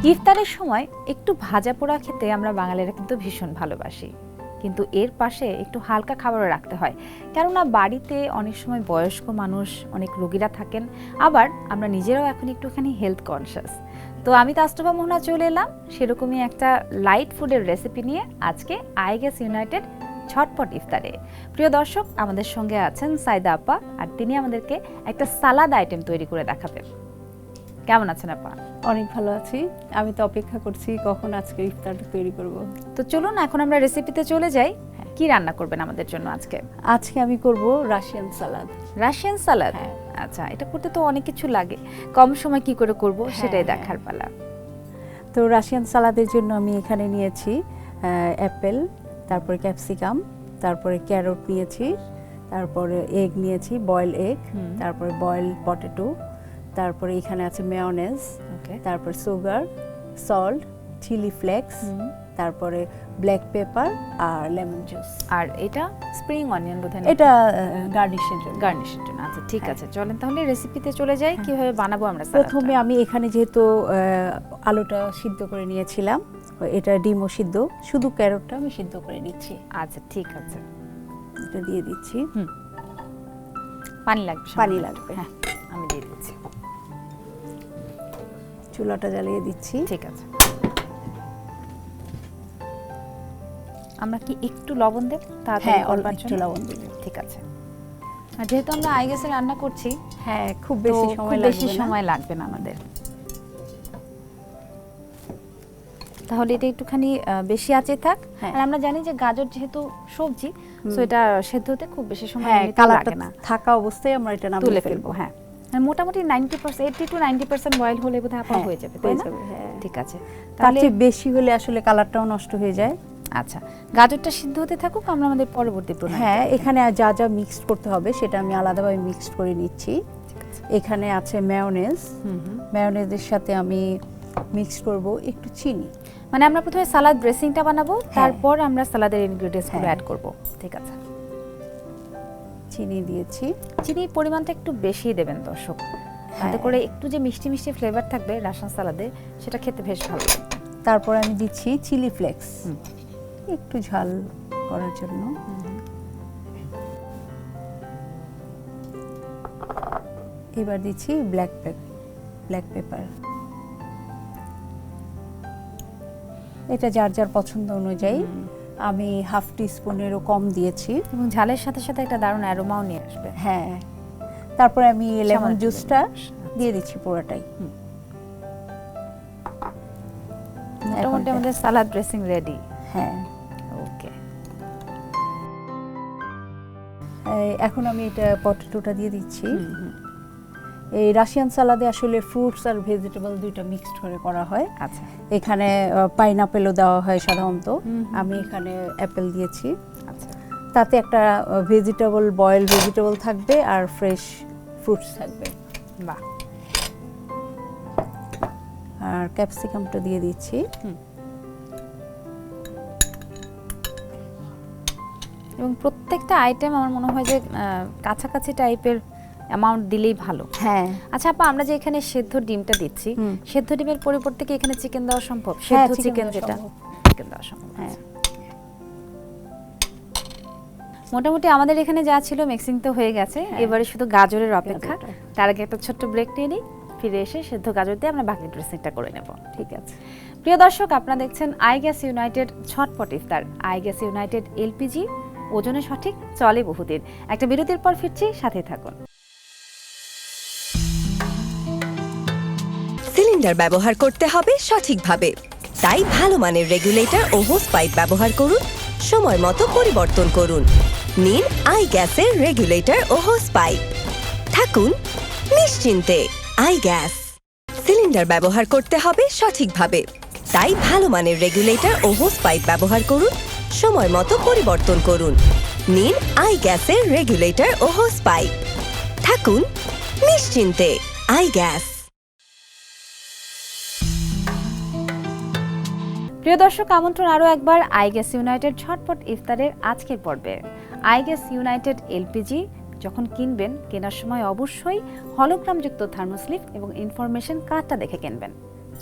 ইফতারের সময় একটু ভাজা পোড়া খেতে আমরা বাঙালিরা কিন্তু ভীষণ ভালোবাসি, কিন্তু এর পাশে একটু হালকা খাবারও রাখতে হয়, কেননা বাড়িতে অনেক সময় বয়স্ক মানুষ, অনেক রোগীরা থাকেন, আবার আমরা নিজেরাও এখন একটুখানি হেলথ কনসিয়াস। তো আমি তাসনুভা মোহনা চলে এলাম সেরকমই একটা লাইট ফুডের রেসিপি নিয়ে আজকে আইগ্যাস ইউনাইটেড ঝটপট ইফতারে। প্রিয় দর্শক, আমাদের সঙ্গে আছেন সাইদা আপা, আর তিনি আমাদেরকে একটা সালাদ আইটেম তৈরি করে দেখাবেন। কেমন আছেন আপা? অনেক ভালো আছি। আমি তো অপেক্ষা করছি কখন আজকে ইফতারটা তৈরি করব। তো চলুন এখন আমরা রেসিপিতে চলে যাই। কি রান্না করবেন আমাদের জন্য আজকে? আজকে আমি করব রাশিয়ান সালাদ। রাশিয়ান সালাদ? আচ্ছা, এটা করতে তো অনেক কিছু লাগে, কম সময় কি করে করব সেটাই দেখার পালা। তো রাশিয়ান সালাদের জন্য আমি এখানে নিয়েছি অ্যাপেল, তারপরে ক্যাপসিকাম, তারপরে ক্যারট নিয়েছি, তারপরে এগ নিয়েছি, বয়েল এগ, তারপরে বয়েল পটেটো, তারপরে এখানে আছে মেয়োনেজ, তারপর সুগার, সল্ট, চিলি ফ্লেক্স, তারপরে ব্ল্যাক পেপার আর লেমন জুস। আর এটা স্প্রিং অনিয়ন বোধহয়, এটা গার্নিশের জন্য। গার্নিশের জন্য। আচ্ছা ঠিক আছে, চলেন তাহলে রেসিপিতে চলে যাই। কিভাবে বানাবো আমরা? প্রথমে আমি এখানে যেহেতু আলুটা সিদ্ধ করে নিয়েছিলাম, এটা ডিমও সিদ্ধ, শুধু ক্যারটটা আমি সিদ্ধ করে নিচ্ছি। আচ্ছা ঠিক আছে, এটা দিয়ে দিচ্ছি। পানি লাগবে? পানি লাগবে, হ্যাঁ আমি দিয়ে দিচ্ছি। চুলাটা জ্বালিয়ে দিচ্ছি। ঠিক আছে। আমরা কি একটু লবণ দেব? হ্যাঁ, অল্প একটু লবণ দেব। ঠিক আছে। আর যেহেতু আমরা আইগ্যাসে রান্না করছি, হ্যাঁ খুব বেশি সময় লাগবে না আমাদের। তাহলে এটা একটুখানি বেশি আঁচে থাক। আর আমরা জানি যে গাজর যেহেতু সবজি, সো এটা সেদ্ধ হতে খুব বেশি সময় লাগে না। থাকা অবস্থায় আমরা এটা তুলে ফেলবো। হ্যাঁ, মোটামুটি 90%, 80 to 90% বয়েল হলে বোধহয় আপা হয়ে যাবে, তাই না? ঠিক আছে। তাহলে বেশি হলে আসলে কালারটাও নষ্ট হয়ে যায়। আচ্ছা, গাজরটা সিদ্ধ হতে থাকুক, আমরা আমাদের পরবর্তী প্রণালী। হ্যাঁ, এখানে যা যা মিক্সড করতে হবে সেটা আমি আলাদাভাবে মিক্সড করে নিচ্ছি। এখানে আছে মেয়োনেজ, মেয়োনেজের সাথে আমি মিক্স করব একটু চিনি। মানে আমরা প্রথমে সালাদ ড্রেসিংটা বানাবো, তারপর আমরা সালাদের ইনগ্রেডিয়েন্টসগুলো অ্যাড করব। ঠিক আছে। চিনি দিয়েছি। চিনির পরিমাণটা একটু বেশি দেবেন দর্শক, তাতে করে একটু যে মিষ্টি মিষ্টি ফ্লেভার থাকবে রাশিয়ান সালাদে, সেটা খেতে বেশ ভালো লাগবে। তারপর আমি দিচ্ছি চিলি ফ্লেক্স, একটু ঝাল করার জন্য। এবার দিচ্ছি ব্ল্যাক পেপার। এটা যার যার পছন্দ অনুযায়ী, আমি হাফ টিস্পুনেরও কম দিয়েছি, এবং ঝালের সাথে সাথে একটা দারুণ অ্যারোমাও নিয়ে আসবে। হ্যাঁ, তারপরে আমি লেমন জুসটা দিয়ে দিচ্ছি পুরোটাই। মোটামুটি আমাদের সালাদ ড্রেসিং রেডি। হ্যাঁ, ওকে। এখন আমি এটা পটেটোটা দিয়ে দিচ্ছি। এই রাশিয়ান সালাদে আসলে ফ্রুটস আর ভেজিটেবল দুইটা মিক্সড করে করা হয়। আচ্ছা, এখানে পাইনাপেলও দেওয়া হয় সাধারণত, আমি এখানে অ্যাপেল দিয়েছি। আচ্ছা, তাতে একটা বয়েল ভেজিটেবল থাকবে আর ফ্রেশ ফ্রুটস থাকবে। বাহ। আর ক্যাপসিকামটা দিয়ে দিচ্ছি। এবং প্রত্যেকটা আইটেম আমার মনে হয় যে কাছাকাছি টাইপের অ্যামাউন্ট দিলেই ভালো। হ্যাঁ। আচ্ছা আপা, আমরা যে এখানে সেদ্ধ ডিমটা দিচ্ছি, সেদ্ধ ডিমের পরিবর্তে কি এখানে চিকেন দেওয়া সম্ভব? সেদ্ধ চিকেন যেটা, চিকেন দেওয়া সম্ভব। হ্যাঁ, মোটামুটি আমাদের এখানে যা ছিল মিক্সিং তো হয়ে গেছে, এবারে শুধু গাজরের অপেক্ষা। তার আগে একটা ছোট্ট ব্রেক নিয়ে নিই, ফিরে এসে সেদ্ধ গাজর দিয়ে আমরা বাকি ড্রেসিংটা করে নেব। ঠিক আছে। প্রিয় দর্শক, আপনারা দেখছেন আইগ্যাস ইউনাইটেড ঝটপট ইফতার। আইগ্যাস ইউনাইটেড এলপিজি, ওজনে সঠিক, চলে বহুদিন। একটা বিরতির পর ফিরছি, সাথে থাকুন। সিলিন্ডার ব্যবহার করতে হবে সঠিকভাবে, তাই ভালো মানের রেগুলেটর ও হোস পাইপ ব্যবহার করুন, সময় মতো পরিবর্তন করুন। নিন আইগ্যাসের রেগুলেটর ও হোস পাইপ, থাকুন নিশ্চিন্তে। আইগ্যাস। সিলিন্ডার ব্যবহার করতে হবে সঠিকভাবে, তাই ভালো মানের রেগুলেটর ও হোস পাইপ ব্যবহার করুন, সময় মতো পরিবর্তন করুন। নিন আইগ্যাসের রেগুলেটর ও হোস পাইপ, থাকুন নিশ্চিন্তে। আইগ্যাস। প্রিয় দর্শক, আমন্ত্রণ আরও একবার আইগ্যাস ইউনাইটেড ঝটপট ইফতারের আজকের পর্বে। আইগ্যাস ইউনাইটেড এলপিজি যখন কিনবেন, কেনার সময় অবশ্যই হলোগ্রামযুক্ত থার্মোস্লিপ এবং ইনফরমেশন কার্ডটা দেখে কিনবেন।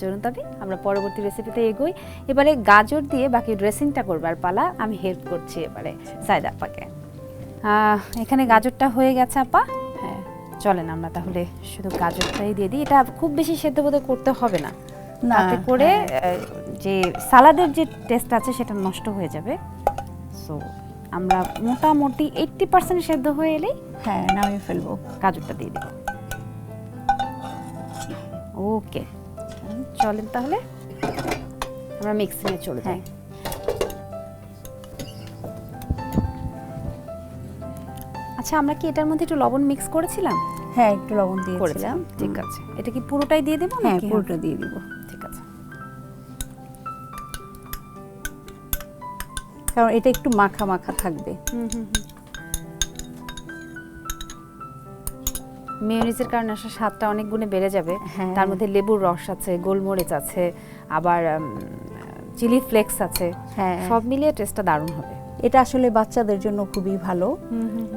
চলুন তবে আমরা পরবর্তী রেসিপিতে এগোই। এবারে গাজর দিয়ে বাকি ড্রেসিংটা করবার পালা, আমি হেল্প করছি এবারে সাইদা আপাকে। এখানে গাজরটা হয়ে গেছে আপা। হ্যাঁ, চলেন আমরা তাহলে শুধু গাজরটাই দিয়ে দিই। এটা খুব বেশি সেদ্ধ বোধ করতে হবে না, না, তাতে করে যে সালাদের যে টেস্ট আছে সেটা নষ্ট হয়ে যাবে। সো আমরা মোটামুটি 80% সেদ্ধ হয়ে এলেই হ্যাঁ নামিয়ে ফেলবো। গাজরটা দিয়ে দেব। ওকে, চলেন তাহলে আমরা মিক্সিংয়ে চলে যাই। আচ্ছা, আমরা কি এটার মধ্যে একটু লবণ মিক্স করেছিলাম? হ্যাঁ, একটু লবণ দিয়েছিলাম। ঠিক আছে, এটা কি পুরোটাই দিয়ে দেবো? হ্যাঁ, নাকি পুরোটা দিয়ে দিব। ঠিক আছে, কারণ এটা একটু মাখা মাখা থাকবে। মেয়োনিজের কারণে আসলে স্বাদটা অনেক গুণে বেড়ে যাবে। হ্যাঁ। তার মধ্যে লেবুর রস আছে, গোলমরিচ আছে, আবার চিলি ফ্লেক্স আছে। হ্যাঁ, সব মিলিয়ে টেস্টটা দারুণ হবে। এটা আসলে বাচ্চাদের জন্য খুবই ভালো,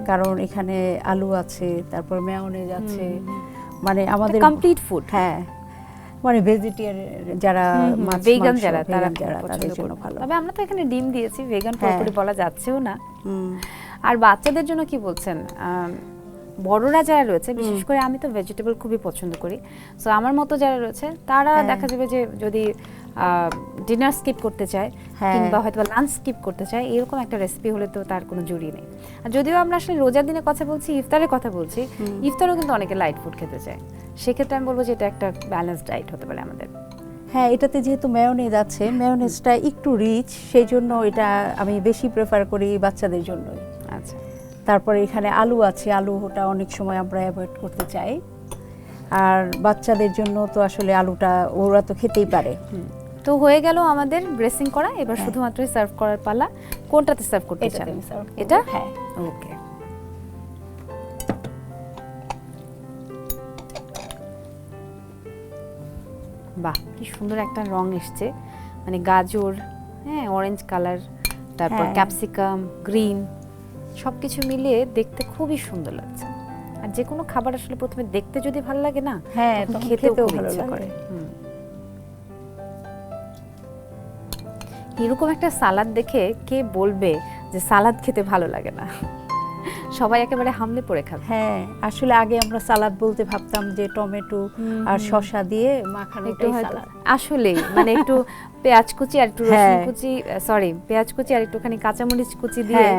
কারণ এখানে আলু আছে, তারপর মেয়োনিজ আছে, মানে আমাদের কমপ্লিট ফুড। হ্যাঁ, মানে ভেজিটেরিয়ান যারা, ভেগান যারা, তারা তাদের জন্য ভালো। তবে আমরা তো এখানে ডিম দিয়েছি, ভেগান পুরোপুরি বলা যাচ্ছেও না। আর বাচ্চাদের জন্য কি বলছেন? বড়রা যারা রয়েছে, বিশেষ করে আমি তো ভেজিটেবল খুবই পছন্দ করি, সো আমার মতো যারা রয়েছে তারা দেখা যাবে যে যদি ডিনার স্কিপ করতে চায় কিংবা হয়তো লাঞ্চ স্কিপ করতে চায়, এরকম একটা রেসিপি হলে তো তার কোনো জুড়ি নেই। আর যদিও আমরা আসলে রোজার দিনের কথা বলছি, ইফতারের কথা বলছি, ইফতারও কিন্তু অনেকে লাইট ফুড খেতে চায়। সেক্ষেত্রে আমি বলবো যে এটা একটা ব্যালেন্স ডায়েট হতে পারে আমাদের। হ্যাঁ, এটাতে যেহেতু মেয়োনিজ আছে, মেয়োনিজটা একটু রিচ, সেই জন্য এটা আমি বেশি প্রেফার করি বাচ্চাদের জন্যই। আচ্ছা, তারপরে এখানে আলু আছে, আলুটা অনেক সময় আমরা অ্যাভয়েড করতে চাই, আর বাচ্চাদের জন্য তো আসলে আলুটা ওরা তো খেতেই পারে। তো হয়ে গেল আমাদের ড্রেসিং করা, এবার শুধুমাত্র সার্ভ করার পালা। কোনটাতে সার্ভ করতে চান? এটা? হ্যাঁ, ওকে। বাহ, কি সুন্দর একটা রং এসছে, মানে গাজর, হ্যাঁ, অরেঞ্জ কালার, তারপর ক্যাপসিকাম, গ্রিন, সবকিছু মিলিয়ে দেখতে খুবই সুন্দর লাগছে। আর যে কোনো খাবার আসলে প্রথমে দেখতে যদি ভালো লাগে না, হ্যাঁ, তখন তখন খেতেও খেতেও খুব ভালো ইচ্ছে লাগে। করে। এরকম একটা সালাদ দেখে কে বলবে যে সালাদ খেতে ভালো লাগে না? সবাই একেবারে হামলে পড়ে খাবে। হ্যাঁ, আসলে আগে আমরা সালাদ বলতে ভাবতাম যে টমেটো আর শসা দিয়ে মাখানোটাই সালাদ। আসলে মানে একটু পেঁয়াজ কুচি আর একটু রসুন কুচি, সরি, পেঁয়াজ কুচি আর একটুখানি কাঁচামরিচ কুচি দিয়ে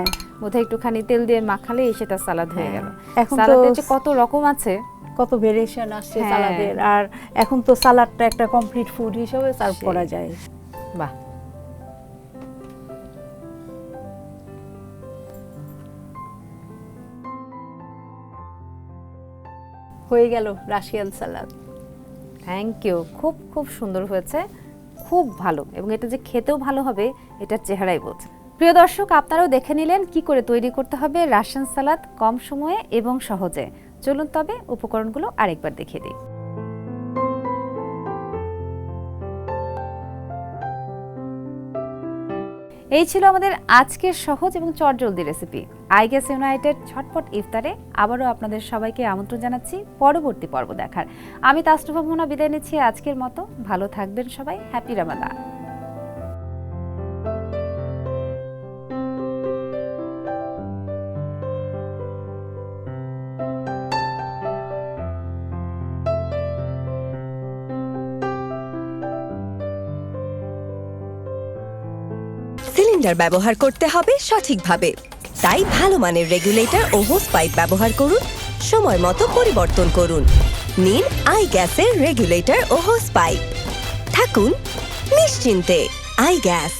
বোধহয় একটুখানি তেল দিয়ে মাখালে সেটা সালাদ হয়ে গেল। এখন তো সালাদের যে কত রকম আছে, কত ভেরিয়েশন আসছে সালাদের, আর এখন তো সালাদটা একটা কমপ্লিট ফুড হিসেবে সার্ভ করা যায়। বাহ, হয়ে গেল রাশিয়ান সালাদ। থ্যাংক ইউ, খুব খুব সুন্দর হয়েছে, খুব ভালো, এবং এটা যে খেতেও ভালো হবে এটার চেহারাই বলছে। প্রিয় দর্শক, আপনারাও দেখে নিলেন কি করে তৈরি করতে হবে রাশিয়ান সালাদ কম সময়ে এবং সহজে। চলুন তবে উপকরণগুলো আরেকবার দেখিয়ে দিই। এই ছিল আমাদের আজকের সহজ এবং চটজলদি রেসিপি আইগ্যাস ইউনাইটেড ঝটপট ইফতারে। আবারও আপনাদের সবাইকে আমন্ত্রণ জানাচ্ছি পরবর্তী পর্ব দেখার। আমি তাসনুভা মোহনা বিদায় নিচ্ছি আজকের মতো। ভালো থাকবেন সবাই। হ্যাপি রমাদান। সিলিন্ডার ব্যবহার করতে হবে সঠিকভাবে, তাই ভালো মানের রেগুলেটর ও হোস পাইপ ব্যবহার করুন, সময় মতো পরিবর্তন করুন। নিন আইগ্যাসের রেগুলেটর ও হোস পাইপ, থাকুন নিশ্চিন্তে। আইগ্যাস।